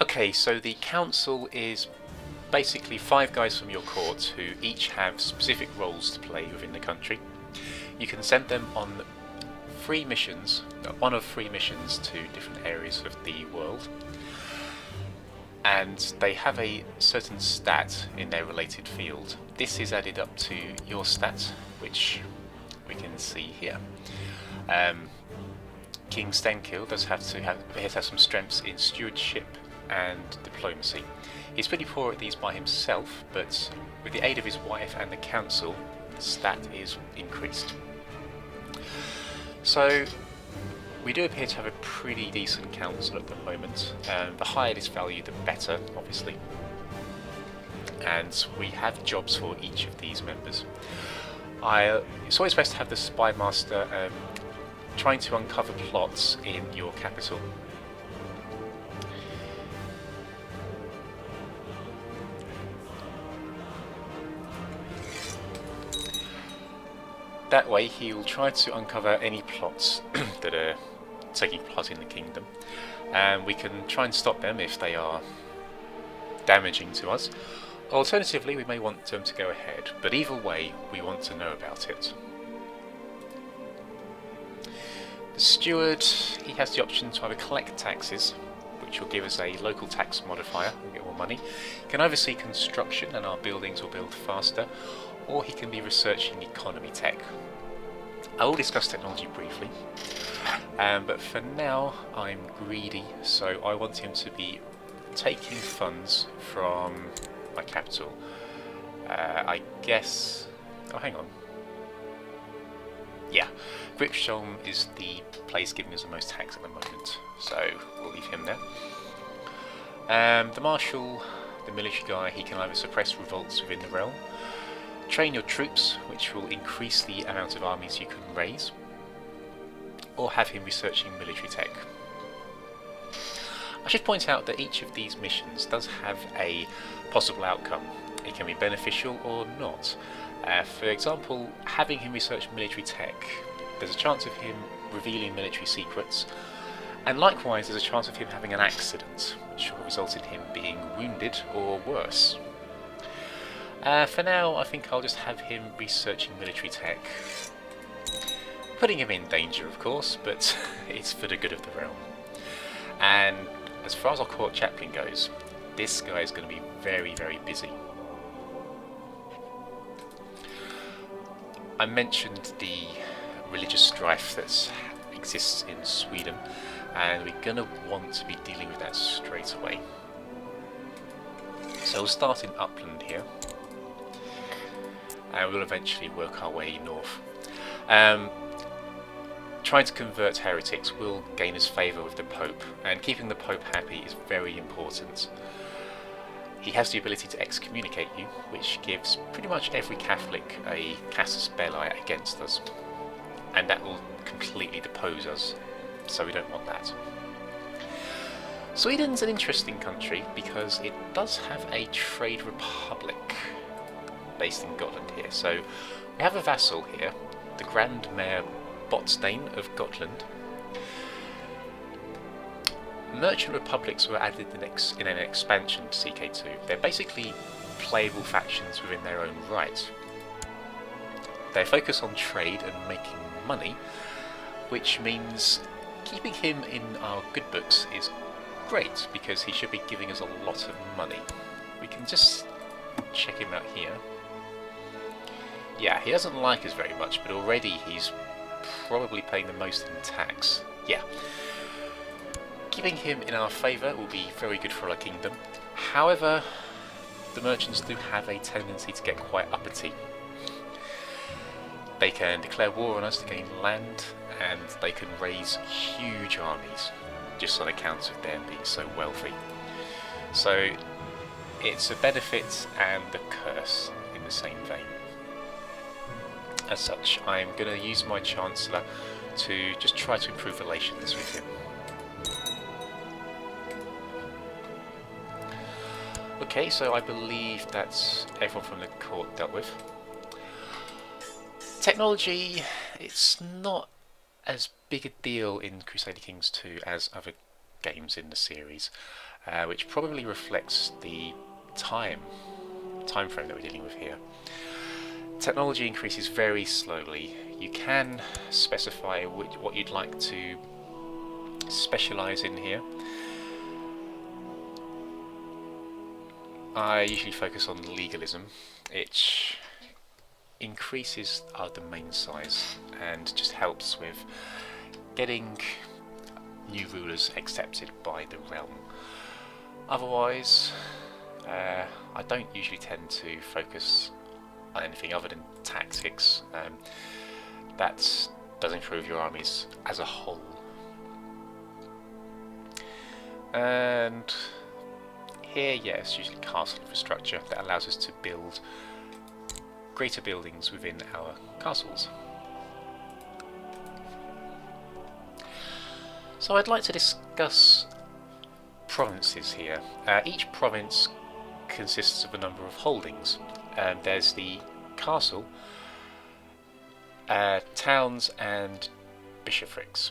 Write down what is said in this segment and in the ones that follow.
Okay, so the council is basically 5 guys from your court who each have specific roles to play within the country. You can send them on 3 missions, one of 3 missions to different areas of the world, and they have a certain stat in their related field. This is added up to your stat, which we can see here. King Stenkill does have to have some strengths in stewardship and diplomacy. He's pretty poor at these by himself, but with the aid of his wife and the council, the stat is increased. So we do appear to have a pretty decent council at the moment. The higher this value, the better, obviously. And we have jobs for each of these members. It's always best to have the spy master trying to uncover plots in your capital. That way he'll try to uncover any plots that are taking place in the kingdom, and we can try and stop them if they are damaging to us. Alternatively, we may want them to go ahead, but either way we want to know about it. The steward, he has the option to either collect taxes, which will give us a local tax modifier and get more money. He can oversee construction and our buildings will build faster, or he can be researching economy tech. I will discuss technology briefly, but for now I'm greedy, so I want him to be taking funds from my capital. I guess... oh, hang on. Yeah, Gripsholm is the place giving us the most tax at the moment, so we'll leave him there. The Marshal, the military guy, he can either suppress revolts within the realm, train your troops, which will increase the amount of armies you can raise, or have him researching military tech. I should point out that each of these missions does have a possible outcome. It can be beneficial or not. For example, having him research military tech, there's a chance of him revealing military secrets, and likewise there's a chance of him having an accident, which will result in him being wounded or worse. For now, I think I'll just have him researching military tech. Putting him in danger, of course, but it's for the good of the realm. And as far as our court chaplain goes, this guy is going to be very, very busy. I mentioned the religious strife that exists in Sweden, and we're going to want to be dealing with that straight away. So we'll start in Upland here, and we'll eventually work our way north. Trying to convert heretics will gain us favour with the Pope, and keeping the Pope happy is very important. He has the ability to excommunicate you, which gives pretty much every Catholic a casus belli against us, and that will completely depose us, so we don't want that. Sweden's an interesting country because it does have a trade republic based in Gotland here. So we have a vassal here, the Grand Mayor Botstein of Gotland. Merchant republics were added in an expansion to CK2. They're basically playable factions within their own right. They focus on trade and making money, which means keeping him in our good books is great because he should be giving us a lot of money. We can just check him out here. Yeah, he doesn't like us very much, but already he's probably paying the most in tax. Yeah. Keeping him in our favour will be very good for our kingdom. However, the merchants do have a tendency to get quite uppity. They can declare war on us to gain land, and they can raise huge armies just on account of them being so wealthy. So it's a benefit and a curse in the same vein. As such, I'm going to use my Chancellor to just try to improve relations with him. Okay, so I believe that's everyone from the court dealt with. Technology, it's not as big a deal in Crusader Kings 2 as other games in the series. which probably reflects the time frame that we're dealing with here. Technology increases very slowly. You can specify what you'd like to specialise in here. I usually focus on legalism. It increases our domain size and just helps with getting new rulers accepted by the realm. Otherwise, I don't usually tend to focus on anything other than tactics. That does improve your armies as a whole. And here, it's usually castle infrastructure that allows us to build greater buildings within our castles. So I'd like to discuss provinces here. Each province consists of a number of holdings. There's the castle, towns and bishoprics.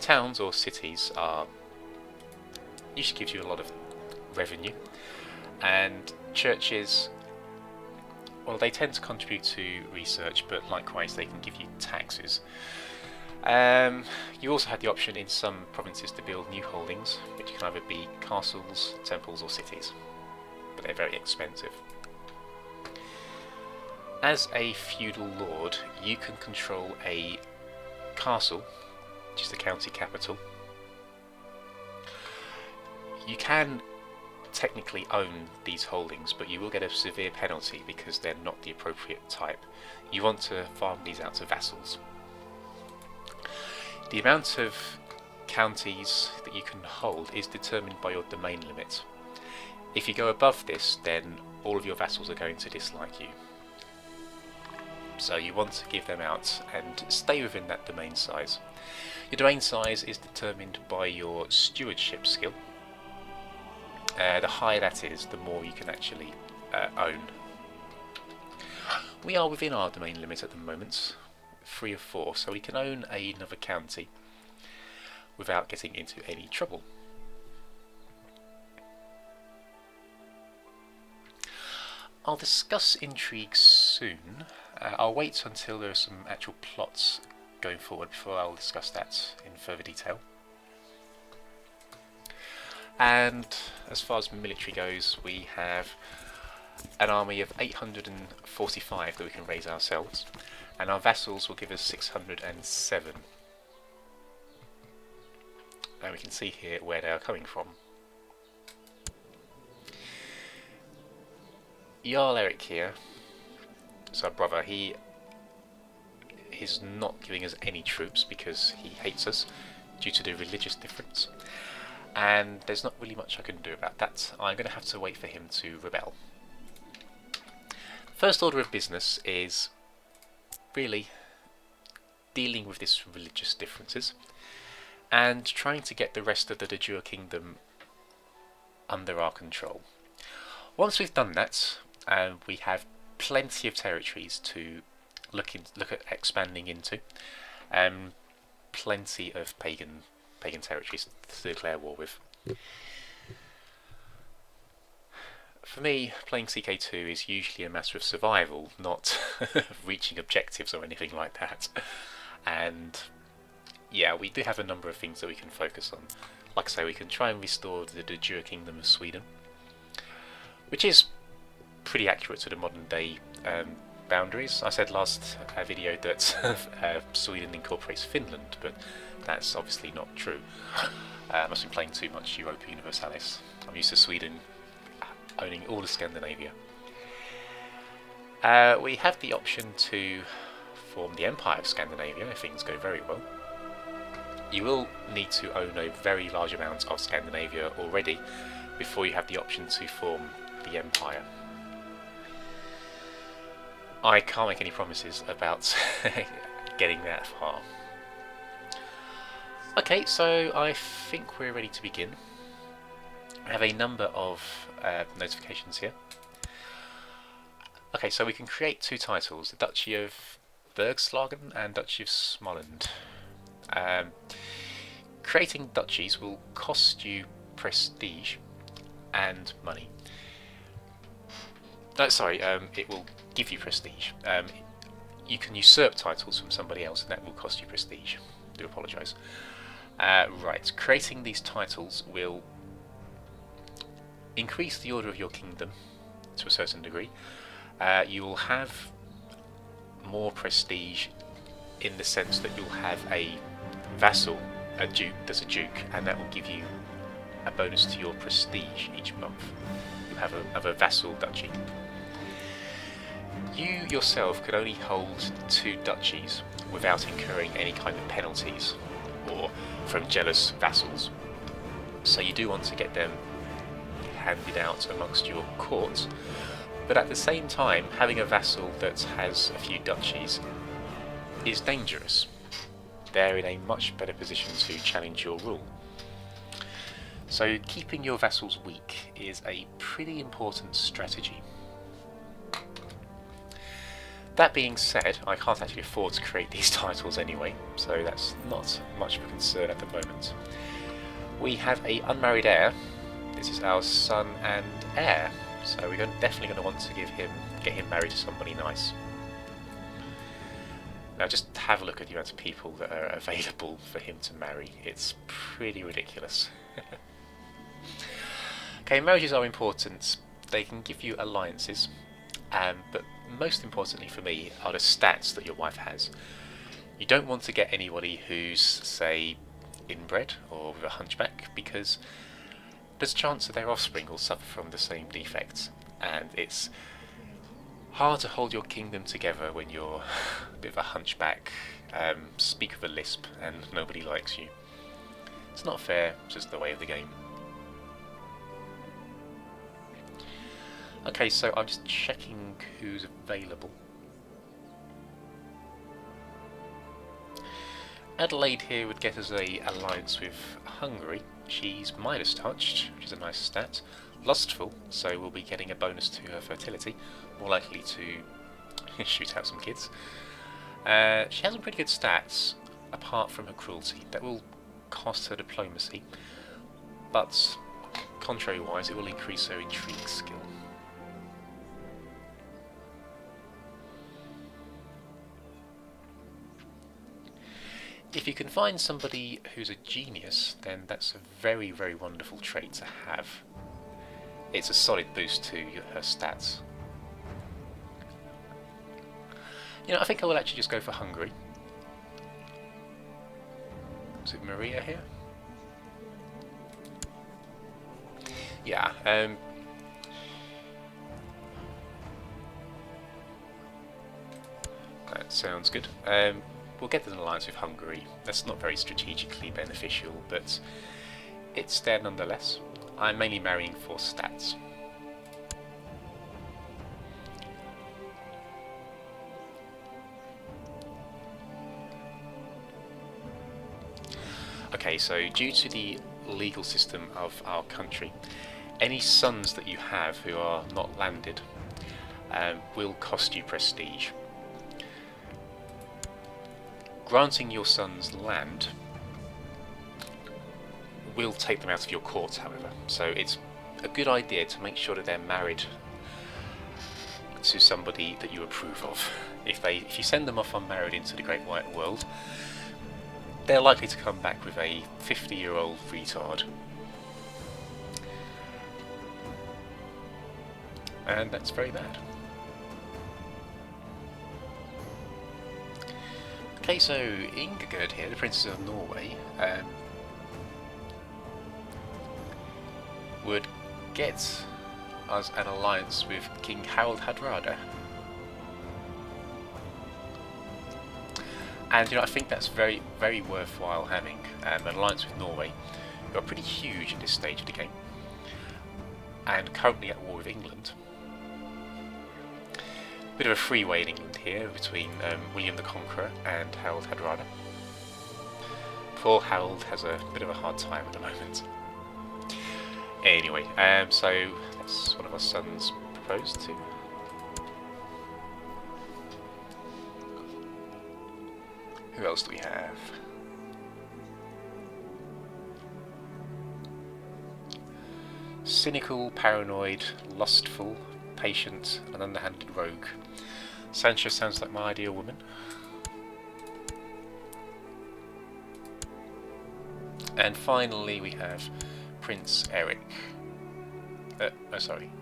Towns or cities usually gives you a lot of revenue, and churches, well, they tend to contribute to research, but likewise they can give you taxes. You also have the option in some provinces to build new holdings, which can either be castles, temples or cities, but they're very expensive. As a feudal lord, you can control a castle, which is the county capital. You can technically own these holdings, but you will get a severe penalty because they're not the appropriate type. You want to farm these out to vassals. The amount of counties that you can hold is determined by your domain limit. If you go above this, then all of your vassals are going to dislike you. So you want to give them out and stay within that domain size. Your domain size is determined by your stewardship skill. The higher that is, the more you can actually own. We are within our domain limit at the moment, 3 of 4, so we can own another county without getting into any trouble. I'll discuss intrigue soon. I'll wait until there are some actual plots going forward before I'll discuss that in further detail. And as far as military goes, we have an army of 845 that we can raise ourselves, and our vassals will give us 607. And we can see here where they are coming from. Jarl Eric here, so our brother, he is not giving us any troops because he hates us due to the religious difference. And there's not really much I can do about that. I'm going to have to wait for him to rebel. First order of business is really dealing with these religious differences and trying to get the rest of the de jure kingdom under our control. Once we've done that, we have plenty of territories to look at expanding into, plenty of pagan territories to declare war with. For me, playing CK2 is usually a matter of survival, not reaching objectives or anything like that. And yeah, we do have a number of things that we can focus on. Like I say, we can try and restore the de jure kingdom of Sweden, which is pretty accurate to the modern day boundaries. I said last video that Sweden incorporates Finland, but that's obviously not true. I must have been playing too much Europa Universalis. I'm used to Sweden owning all of Scandinavia. We have the option to form the Empire of Scandinavia if things go very well. You will need to own a very large amount of Scandinavia already before you have the option to form the Empire. I can't make any promises about getting that far. Okay, so I think we're ready to begin. I have a number of notifications here. Okay, so we can create 2 titles, the Duchy of Bergslagen and Duchy of Småland. Creating duchies will cost you prestige and money. No, sorry, it will give you prestige. You can usurp titles from somebody else, and that will cost you prestige. I do apologise. Right, creating these titles will increase the order of your kingdom to a certain degree. You will have more prestige in the sense that you'll have a vassal, a duke that's a duke, and that will give you a bonus to your prestige each month. You have a vassal duchy. You yourself could only hold 2 duchies without incurring any kind of penalties or from jealous vassals. So you do want to get them handed out amongst your court, but at the same time having a vassal that has a few duchies is dangerous. They're in a much better position to challenge your rule. So keeping your vassals weak is a pretty important strategy. That being said, I can't actually afford to create these titles anyway, so that's not much of a concern at the moment. We have an unmarried heir. This is our son and heir, so we're definitely going to want to get him married to somebody nice. Now just have a look at the amount of people that are available for him to marry. It's pretty ridiculous. Okay, marriages are important. They can give you alliances, but most importantly for me are the stats that your wife has. You don't want to get anybody who's, say, inbred or with a hunchback, because there's a chance that their offspring will suffer from the same defects, and it's hard to hold your kingdom together when you're a bit of a hunchback, speak with a lisp, and nobody likes you. It's not fair, it's just the way of the game. Okay, so I'm just checking who's available. Adelaide here would get us a alliance with Hungary. She's Midas touched, which is a nice stat. Lustful, so we'll be getting a bonus to her fertility, more likely to shoot out some kids. She has some pretty good stats, apart from her cruelty. That will cost her diplomacy, but contrary-wise, it will increase her intrigue skill. If you can find somebody who's a genius, then that's a very, very wonderful trait to have. It's a solid boost to her stats. You know, I think I will actually just go for Hungary. Is it Maria here? Yeah, that sounds good. We'll get an alliance with Hungary. That's not very strategically beneficial, but it's there nonetheless. I'm mainly marrying for stats. Okay, so due to the legal system of our country, any sons that you have who are not landed will cost you prestige. Granting your sons land will take them out of your court, however, so it's a good idea to make sure that they're married to somebody that you approve of. If you send them off unmarried into the great white world, they're likely to come back with a 50-year-old retard. And that's very bad. Okay, so Ingegerd here, the Princess of Norway, would get us an alliance with King Harald Hardrada. And you know, I think that's very, very worthwhile having an alliance with Norway, who are pretty huge at this stage of the game, and currently at war with England. Bit of a freeway in England here between William the Conqueror and Harald Hardrada. Poor Harold has a bit of a hard time at the moment. Anyway, so that's one of our sons proposed to. Who else do we have? Cynical, paranoid, lustful, patient, and underhanded rogue. Sancho sounds like my ideal woman. And finally we have Prince Eric. Oh, sorry.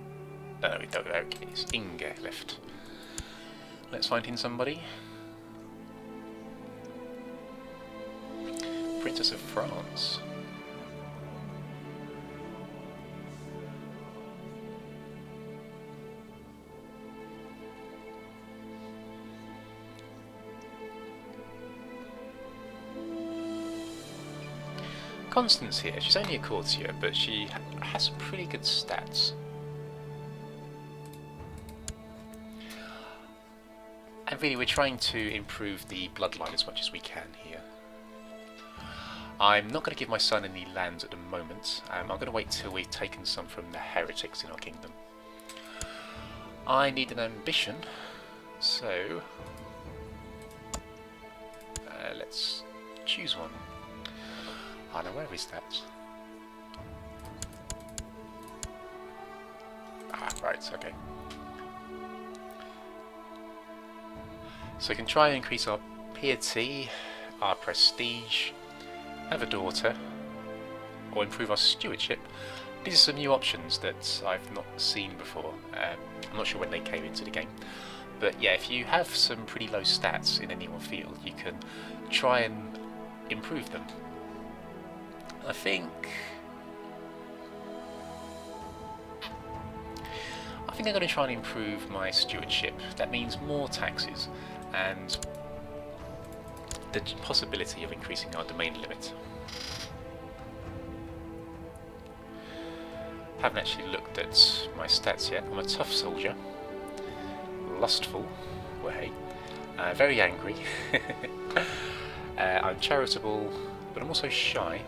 No, we don't have Eric, it's Inge left. Let's find him somebody. Princess of France. Constance here, she's only a courtier, but she has some pretty good stats. And really, we're trying to improve the bloodline as much as we can here. I'm not going to give my son any lands at the moment. I'm going to wait till we've taken some from the heretics in our kingdom. I need an ambition, so let's choose one. Oh no, where is that? Ah, right, okay. So we can try and increase our piety, our prestige, have a daughter, or improve our stewardship. These are some new options that I've not seen before. I'm not sure when they came into the game. But yeah, if you have some pretty low stats in any one field, you can try and improve them. I think I'm going to try and improve my stewardship. That means more taxes and the possibility of increasing our domain limit. Haven't actually looked at my stats yet. I'm a tough soldier, lustful, well, hey, very angry. I'm charitable, but I'm also shy.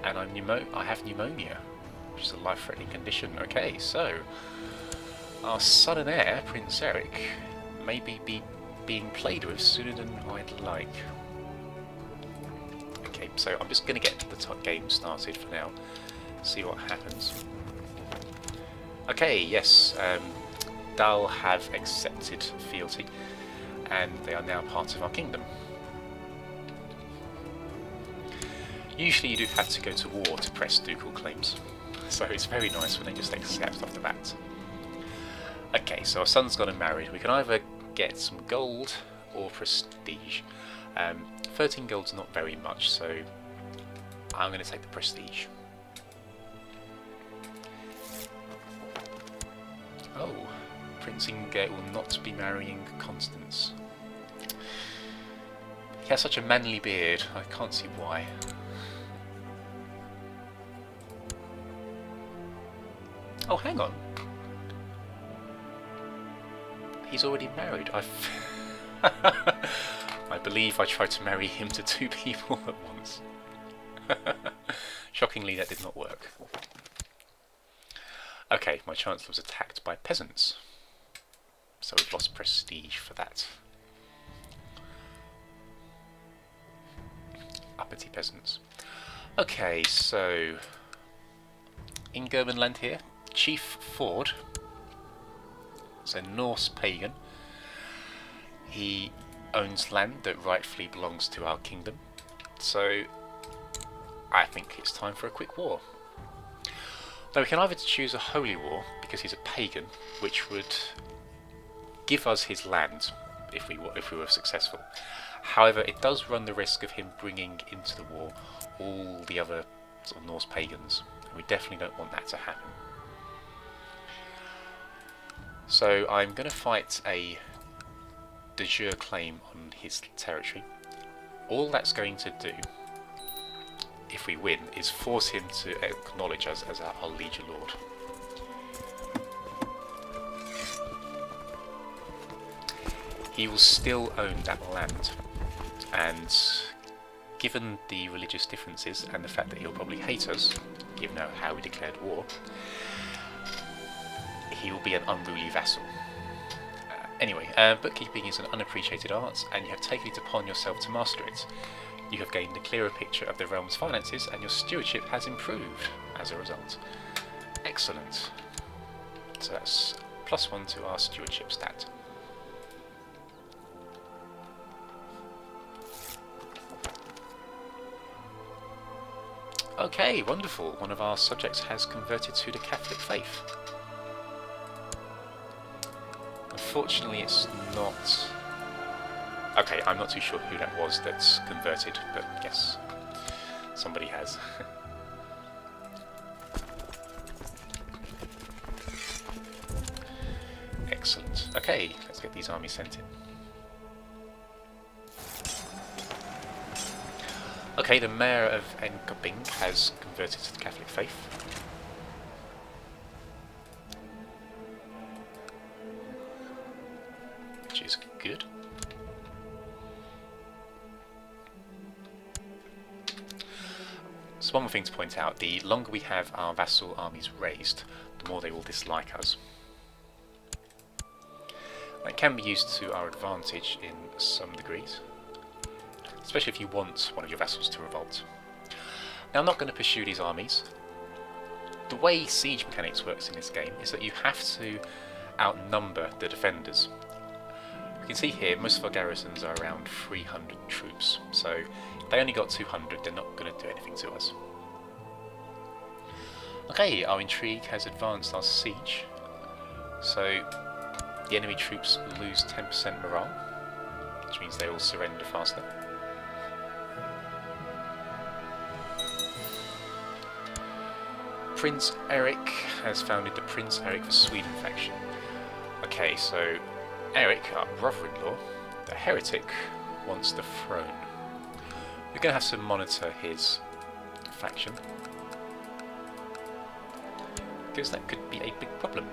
And I have pneumonia, which is a life-threatening condition. Okay, so our son and heir, Prince Eric, may be being played with sooner than I'd like. Okay, so I'm just going to get the game started for now, see what happens. Okay, yes, Dal have accepted fealty, and they are now part of our kingdom. Usually you do have to go to war to press ducal claims, so it's very nice when they just accept off the bat. Okay, so our son's got him married. We can either get some gold or prestige. 13 gold's not very much, so I'm going to take the prestige. Oh, Prince Inge will not be marrying Constance. He has such a manly beard, I can't see why. Oh, hang on. He's already married. I believe I tried to marry him to two people at once. Shockingly, that did not work. Okay, my chancellor was attacked by peasants. So we've lost prestige for that. Uppity peasants. Okay, so in Germanland here, Chief Ford, so Norse pagan, he owns land that rightfully belongs to our kingdom, so I think it's time for a quick war. Now we can either choose a holy war, because he's a pagan, which would give us his land if we were successful. However, it does run the risk of him bringing into the war all the other sort of Norse pagans, and we definitely don't want that to happen. So I'm going to fight a de jure claim on his territory. All that's going to do, if we win, is force him to acknowledge us as our liege lord. He will still own that land, and given the religious differences and the fact that he'll probably hate us, given how we declared war, he will be an unruly vassal. Anyway, bookkeeping is an unappreciated art, and you have taken it upon yourself to master it. You have gained a clearer picture of the realm's finances, and your stewardship has improved as a result. Excellent. So that's +1 to our stewardship stat. Okay, wonderful. One of our subjects has converted to the Catholic faith. Unfortunately, it's not... Okay, I'm not too sure who that was that's converted, but yes, somebody has. Excellent. Okay, let's get these armies sent in. Okay, the mayor of Enkoping has converted to the Catholic faith. Which is good. So one more thing to point out, the longer we have our vassal armies raised, the more they will dislike us. It can be used to our advantage in some degrees, especially if you want one of your vassals to revolt. Now I'm not going to pursue these armies. The way siege mechanics works in this game is that you have to outnumber the defenders. You can see here most of our garrisons are around 300 troops, so if they only got 200 they're not going to do anything to us. Okay, our intrigue has advanced our siege, so the enemy troops lose 10% morale, which means they will surrender faster. Prince Eric has founded the Prince Eric for Sweden faction. Okay, so Eric, our brother-in-law, the heretic, wants the throne. We're going to have to monitor his faction, because that could be a big problem.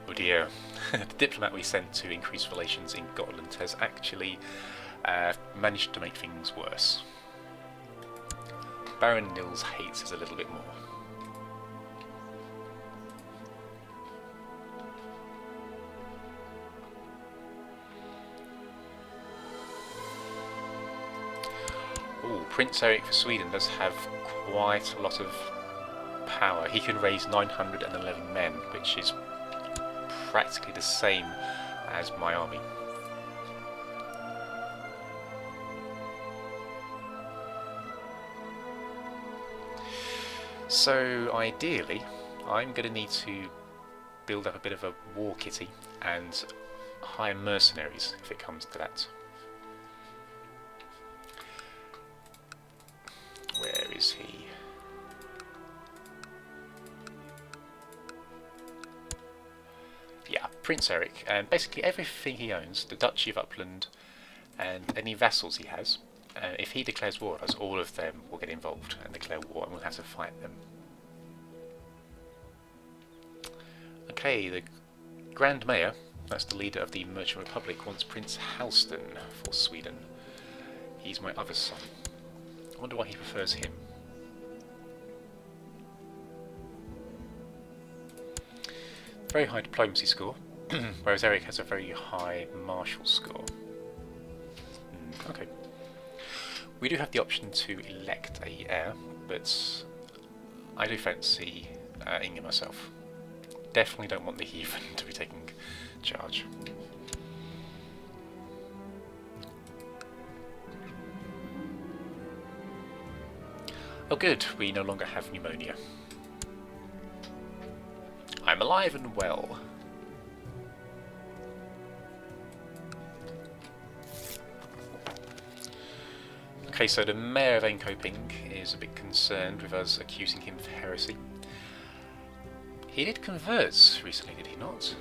Oh dear, the diplomat we sent to increase relations in Gotland has actually managed to make things worse. Baron Nils hates us a little bit more. Ooh, Prince Eric for Sweden does have quite a lot of power. He can raise 911 men, which is practically the same as my army. So ideally, I'm going to need to build up a bit of a war kitty and hire mercenaries if it comes to that. Where is he? Yeah, Prince Eric, and basically everything he owns, the Duchy of Uppland and any vassals he has, if he declares war on us, all of them will get involved and declare war, and we'll have to fight them. Okay, the Grand Mayor, that's the leader of the Merchant Republic, wants Prince Halston for Sweden. He's my other son. I wonder why he prefers him. Very high diplomacy score, whereas Eric has a very high martial score. Okay. We do have the option to elect a heir, but I do fancy Inge myself. Definitely don't want the heathen to be taking charge. Oh good, we no longer have pneumonia. I'm alive and well. Okay, so the Mayor of Enkoping is a bit concerned with us accusing him of heresy. He did convert recently, did he not?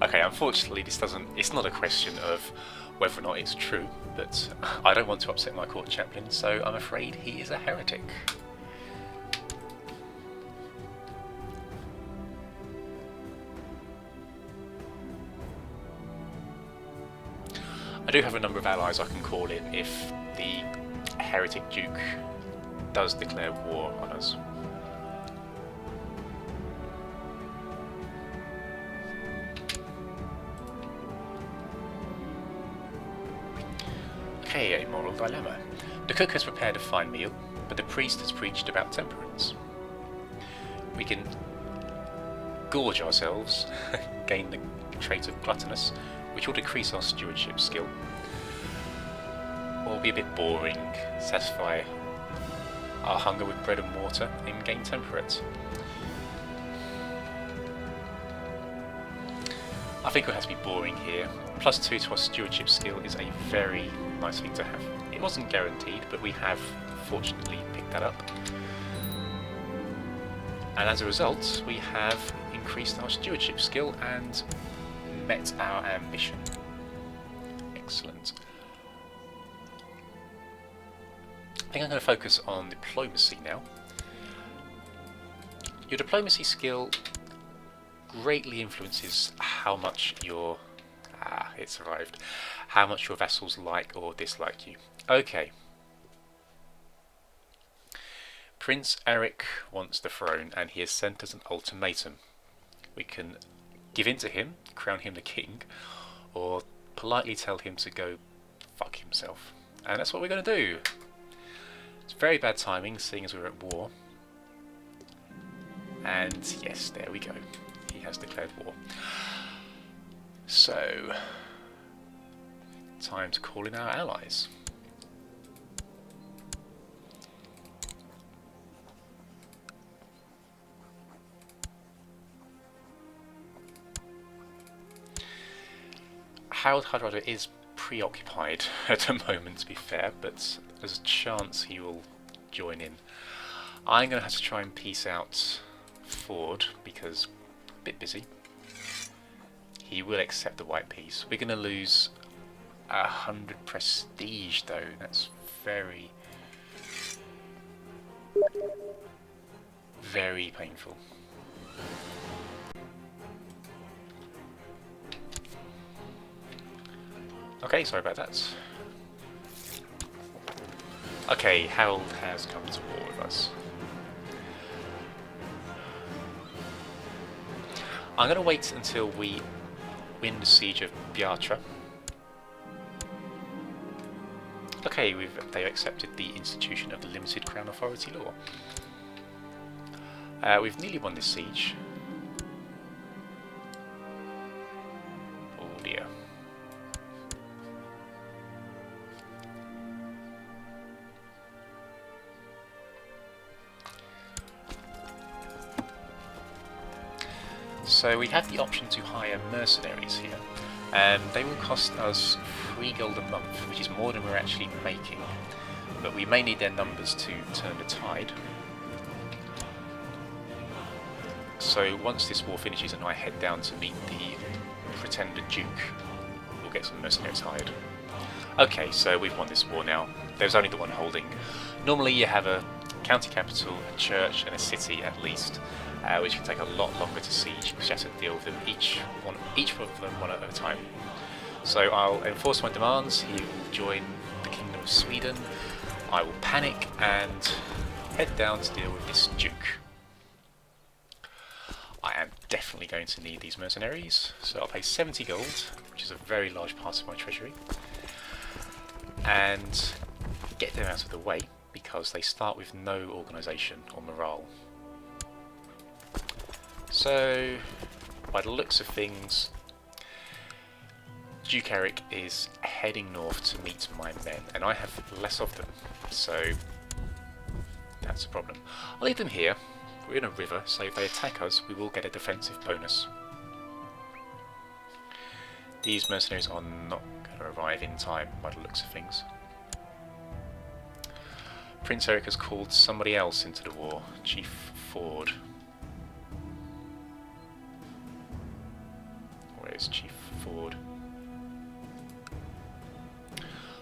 Okay, unfortunately it's not a question of whether or not it's true, but I don't want to upset my court chaplain, so I'm afraid he is a heretic. I do have a number of allies I can call in if the heretic duke does declare war on us. Okay, a moral dilemma. The cook has prepared a fine meal, but the priest has preached about temperance. We can gorge ourselves, gain the trait of gluttonous, which will decrease our stewardship skill, or be a bit boring, satisfy our hunger with bread and water, and gain temperate. I think it has to be boring here. +2 to our stewardship skill is a very nice thing to have. It wasn't guaranteed, but we have fortunately picked that up. And as a result, we have increased our stewardship skill and met our ambition. Excellent. I think I'm going to focus on diplomacy now. Your diplomacy skill greatly influences how much your it's arrived. How much your vassals like or dislike you. Okay. Prince Eric wants the throne and he has sent us an ultimatum. We can give in to him, crown him the king, or politely tell him to go fuck himself. And that's what we're going to do. It's very bad timing, seeing as we're at war. And yes, there we go. He has declared war. So, time to call in our allies. Harold Hardrada is preoccupied at the moment, to be fair, but there's a chance he will join in. I'm going to have to try and peace out Ford because a bit busy. He will accept the white peace. We're going to lose 100 prestige though. That's very, very painful. Okay, sorry about that. Okay, Harold has come to war with us. I'm going to wait until we win the siege of Biatra. Okay, they've accepted the institution of the limited crown authority law. We've nearly won this siege. Oh dear. So we have the option to hire mercenaries here, and they will cost us 3 gold a month, which is more than we're actually making, but we may need their numbers to turn the tide. So once this war finishes and I head down to meet the pretender duke, we'll get some mercenaries hired. Okay, so we've won this war now. There's only the one holding. Normally you have a county capital, a church and a city at least, which can take a lot longer to siege because you have to deal with them each of them one at a time. So I'll enforce my demands. He will join the Kingdom of Sweden. I will panic and head down to deal with this duke. I am definitely going to need these mercenaries, so I'll pay 70 gold, which is a very large part of my treasury, and get them out of the way because they start with no organisation or morale. So, by the looks of things, Duke Eric is heading north to meet my men, and I have less of them, so that's a problem. I'll leave them here. We're in a river, so if they attack us, we will get a defensive bonus. These mercenaries are not going to arrive in time, by the looks of things. Prince Eric has called somebody else into the war, Chief Ford. Where is Chief Ford?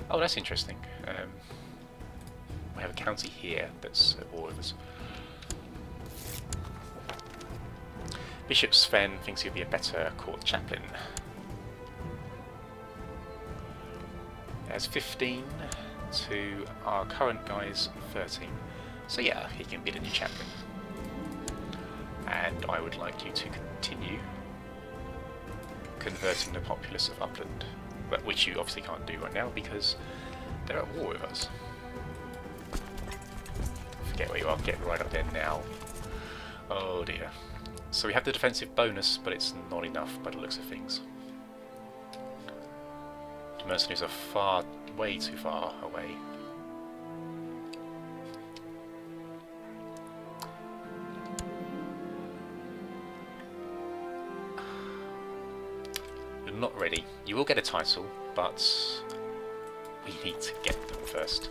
Oh, that's interesting. We have a county here that's at war with us. Bishop Sven thinks he'll be a better court chaplain. There's 15 to our current guy's 13. So yeah, he can be the new chaplain. And I would like you to continue converting the populace of Upland, but which you obviously can't do right now because They're at war with us. Forget where you are, get right up there now. Oh dear. So we have the defensive bonus, but it's not enough by the looks of things. The mercenaries are way too far away. You're not ready. You will get a title, but we need to get them first.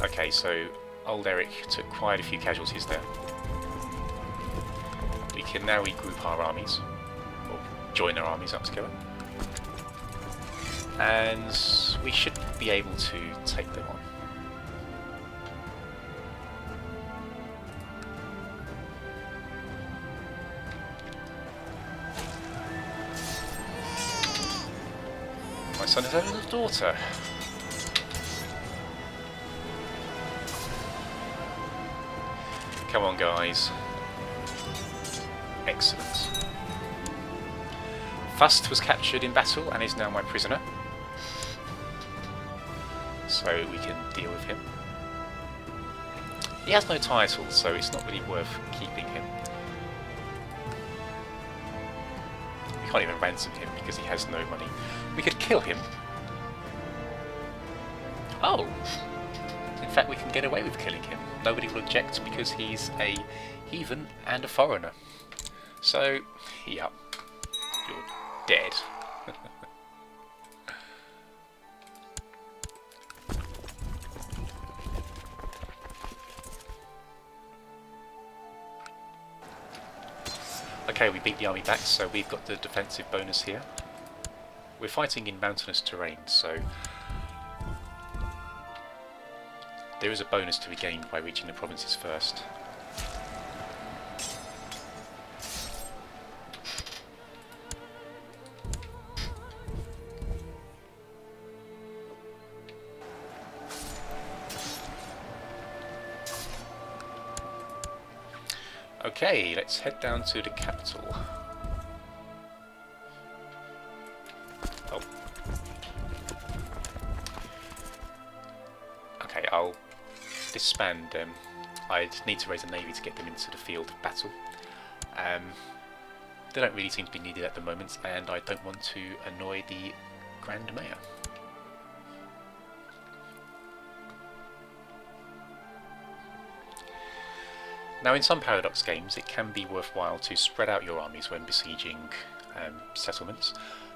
Okay, so old Eric took quite a few casualties there. We can now regroup our armies, or join our armies up together. And we should be able to take them on. My son has a little daughter. Come on, guys. Excellent. Fust was captured in battle and is now my prisoner. So we can deal with him. He has no title, so it's not really worth keeping him. We can't even ransom him because he has no money. We could kill him. Oh! In fact, we can get away with killing him. Nobody will object because he's a heathen and a foreigner. So, yep, you're dead. Okay, we beat the army back, so we've got the defensive bonus here. We're fighting in mountainous terrain, so there is a bonus to be gained by reaching the provinces first. Okay, let's head down to the capital. Oh. Okay, I'll disband them. I'd need to raise a navy to get them into the field of battle. They don't really seem to be needed at the moment, and I don't want to annoy the Grand Mayor. Now, in some Paradox games, it can be worthwhile to spread out your armies when besieging settlements,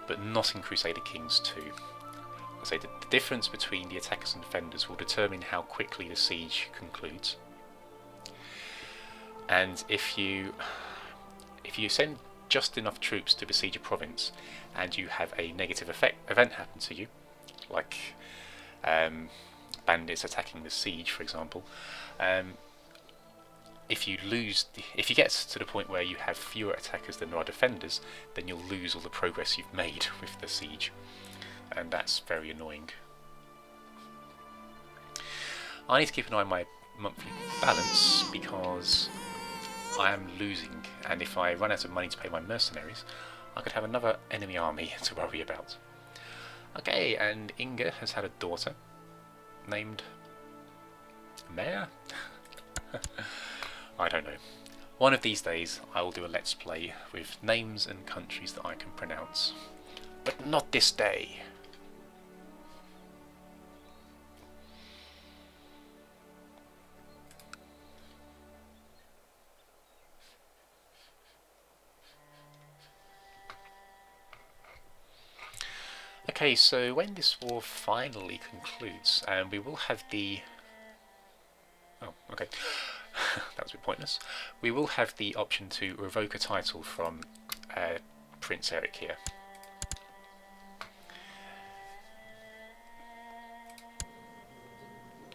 but not in Crusader Kings 2. I say the difference between the attackers and defenders will determine how quickly the siege concludes. And if you send just enough troops to besiege a province, and you have a negative event happen to you, like bandits attacking the siege, for example. If you get to the point where you have fewer attackers than there are defenders, then you'll lose all the progress you've made with the siege, and that's very annoying. I need to keep an eye on my monthly balance because I am losing, and if I run out of money to pay my mercenaries, I could have another enemy army to worry about. Okay, and Inga has had a daughter named Maya? I don't know. One of these days I will do a Let's Play with names and countries that I can pronounce. But not this day. Okay, so when this war finally concludes, we will have the... Oh, okay. That was a bit pointless. We will have the option to revoke a title from Prince Eric here.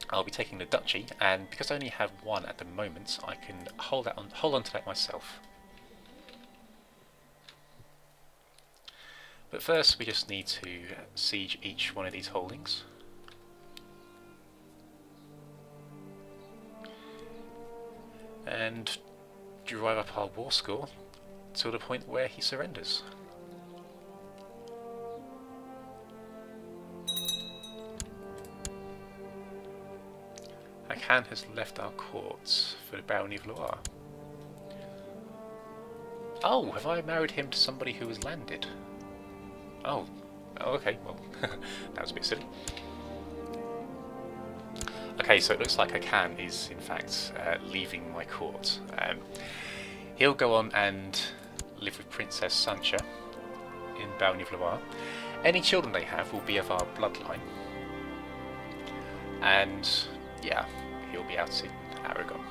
I'll be taking the duchy, and because I only have one at the moment, I can hold on to that myself. But first, we just need to siege each one of these holdings. And drive up our war score to the point where he surrenders. Can has left our court for the Barony of Loire. Oh, have I married him to somebody who has landed? Oh, okay, well, that was a bit silly. Okay, so it looks like Can is, in fact, leaving my court. He'll go on and live with Princess Sancha in Barony of Loire. Any children they have will be of our bloodline. And, yeah, he'll be out in Aragon.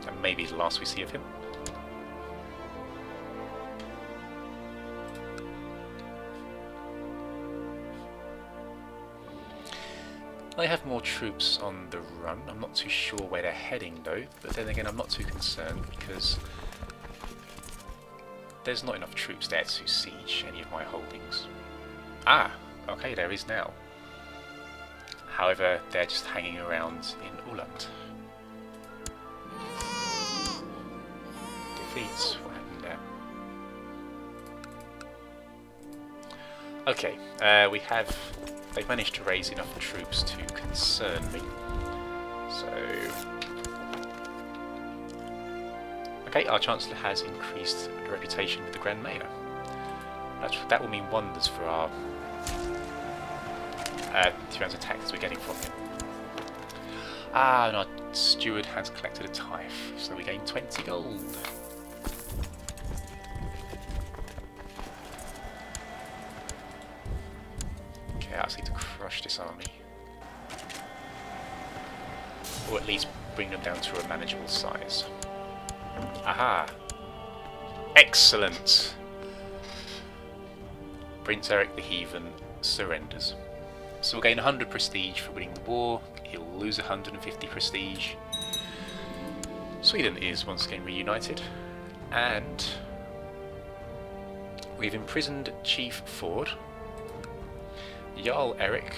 And maybe the last we see of him. They have more troops on the run. I'm not too sure where they're heading though, but then again I'm not too concerned because there's not enough troops there to siege any of my holdings. Ah, okay, there is now. However, they're just hanging around in Uland. Defeats, what happened there? Okay, they've managed to raise enough troops to concern me. So, okay, our Chancellor has increased the reputation with the Grand Mayor. That will mean wonders for our the amount of attacks we're getting from him. Ah, and our steward has collected a tithe, so we gain 20 gold. Okay, I just need to crush this army. Or at least bring them down to a manageable size. Aha! Excellent! Prince Eric the Heathen surrenders. So we'll gain 100 prestige for winning the war, he'll lose 150 prestige. Sweden is once again reunited, and we've imprisoned Chief Ford, Jarl Eric,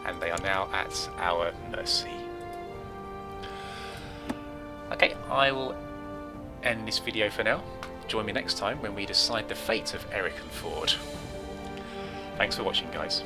and they are now at our mercy. Okay, I will end this video for now. Join me next time when we decide the fate of Eric and Ford. Thanks for watching, guys.